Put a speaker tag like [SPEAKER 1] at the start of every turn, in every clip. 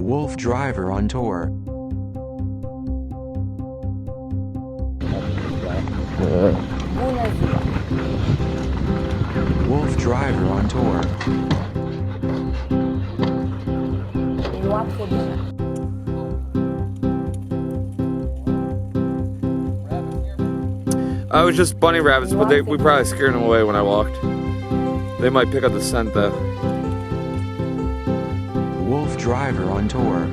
[SPEAKER 1] WooFDriver on tour. WooFDriver on tour.
[SPEAKER 2] I was just bunny rabbits, but we probably scared them away when I walked. They might pick up the scent though.
[SPEAKER 1] WooFDriver on tour.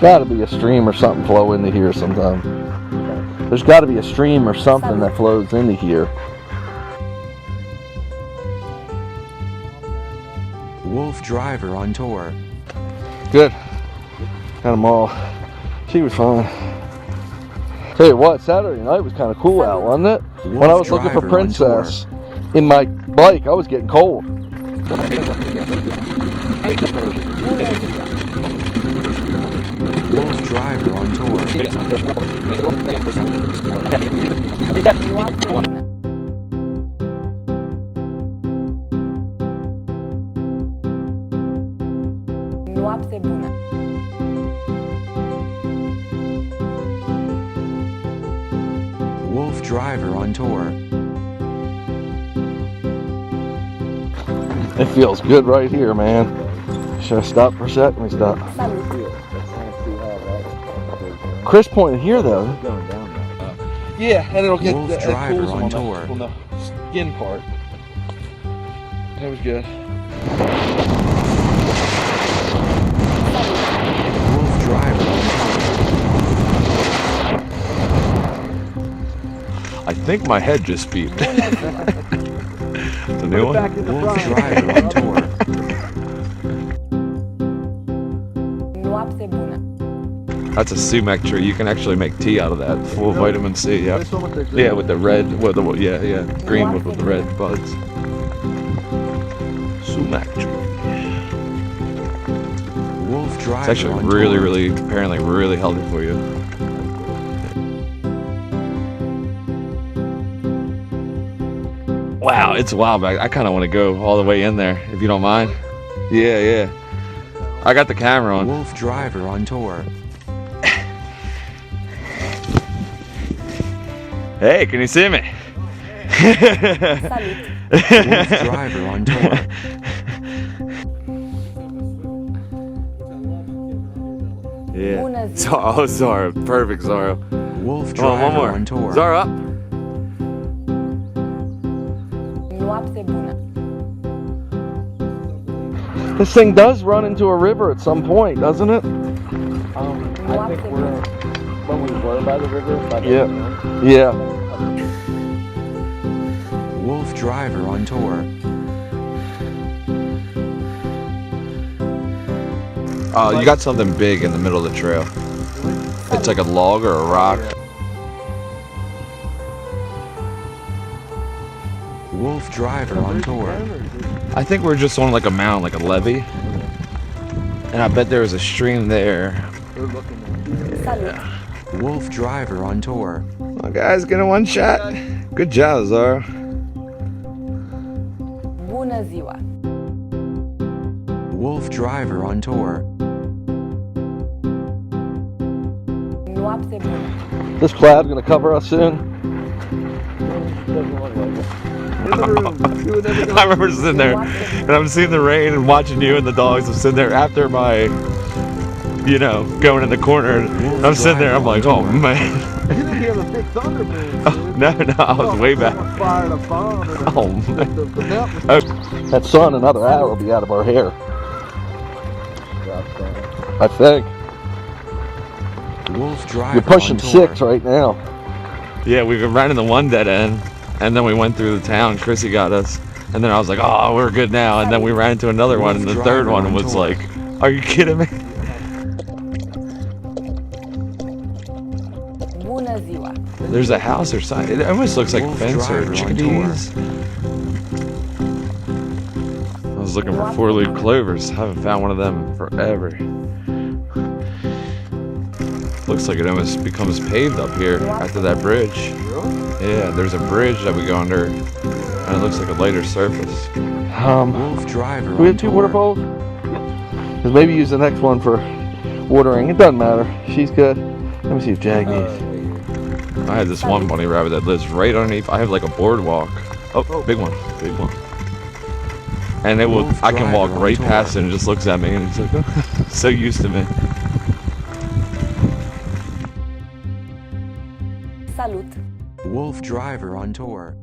[SPEAKER 3] Gotta be a stream or something flow into here sometime. There's gotta be a stream or something that flows into here.
[SPEAKER 1] WooFDriver on tour.
[SPEAKER 3] Good. Got them all. She was fine. Tell you what, Saturday night was kind of cool out, wasn't it? When I was looking for Princess in my bike, I was getting cold.
[SPEAKER 1] WooFDriver on tour. WooFDriver on tour.
[SPEAKER 3] It feels good right here, man. Should I stop for a sec? Let me stop. Chris pointed here though. Yeah, and it'll get that cools
[SPEAKER 1] on tour.
[SPEAKER 3] On the skin part. That was good.
[SPEAKER 1] WooFDriver on tour.
[SPEAKER 2] I think my head just beeped. The new one?
[SPEAKER 1] WooFDriver on tour.
[SPEAKER 2] That's a sumac tree. You can actually make tea out of that. Full of vitamin C. Yeah. Yeah, with the red. With the green with the red buds. Sumac tree.
[SPEAKER 1] WooFDriver
[SPEAKER 2] It's actually
[SPEAKER 1] on
[SPEAKER 2] really,
[SPEAKER 1] tour.
[SPEAKER 2] apparently really healthy for you. Wow, it's wild back. I kind of want to go all the way in there, if you don't mind. Yeah. I got the camera on.
[SPEAKER 1] WooFDriver on tour.
[SPEAKER 2] Hey, can you see me?
[SPEAKER 1] WooFDriver on tour.
[SPEAKER 2] Yeah. Oh, Zara. Perfect, Zara.
[SPEAKER 1] WooFDriver
[SPEAKER 2] Come on, one more.
[SPEAKER 1] on tour.
[SPEAKER 2] Zara, up.
[SPEAKER 3] This thing does run into a river at some point, doesn't it?
[SPEAKER 4] I think we're when we were by the river.
[SPEAKER 3] Yeah.
[SPEAKER 1] WooFDriver on tour.
[SPEAKER 2] You got something big in the middle of the trail. It's like a log or a rock.
[SPEAKER 1] WooFDriver on tour.
[SPEAKER 2] I think we're just on like a mound, like a levee. And I bet there was a stream there. Yeah.
[SPEAKER 1] WooFDriver on tour.
[SPEAKER 2] Well, guys, get a one shot. Good job, Zara.
[SPEAKER 1] WooFDriver on tour.
[SPEAKER 3] This cloud's gonna cover us soon.
[SPEAKER 2] I remember sitting there and I'm seeing the rain and watching you and the dogs. I'm sitting there after my, going in the corner. And I'm sitting there, I'm like, oh man.
[SPEAKER 3] You didn't hear the big thunder, man.
[SPEAKER 2] No, I was way back. Oh man.
[SPEAKER 3] That sun, another hour will be out of our hair. I think.
[SPEAKER 1] WooFDriver
[SPEAKER 3] You're pushing
[SPEAKER 1] on tour.
[SPEAKER 3] 6 right now.
[SPEAKER 2] Yeah, we were running the one dead end, and then we went through the town. Chrissy got us, and then I was like, oh, we're good now. And then we ran into another one, and the third one was like, are you kidding me? There's a house or something. It almost looks like fence or chickadees. I was looking for 4-leaf clovers. Haven't found one of them in forever. Looks like it almost becomes paved up here after that bridge. Yeah, there's a bridge that we go under, and it looks like a lighter surface.
[SPEAKER 1] WooFDriver
[SPEAKER 3] We
[SPEAKER 1] on
[SPEAKER 3] had 2
[SPEAKER 1] tour.
[SPEAKER 3] water bowls? Because maybe use the next one for watering. It doesn't matter. She's good. Let me see if Jag needs.
[SPEAKER 2] I had this one bunny rabbit that lives right underneath. I have like a boardwalk. Oh, big one, big one. And it will. I can walk right past it and it just looks at me and he's like, oh, so used to me.
[SPEAKER 5] Salut!
[SPEAKER 1] WooFDriver on tour.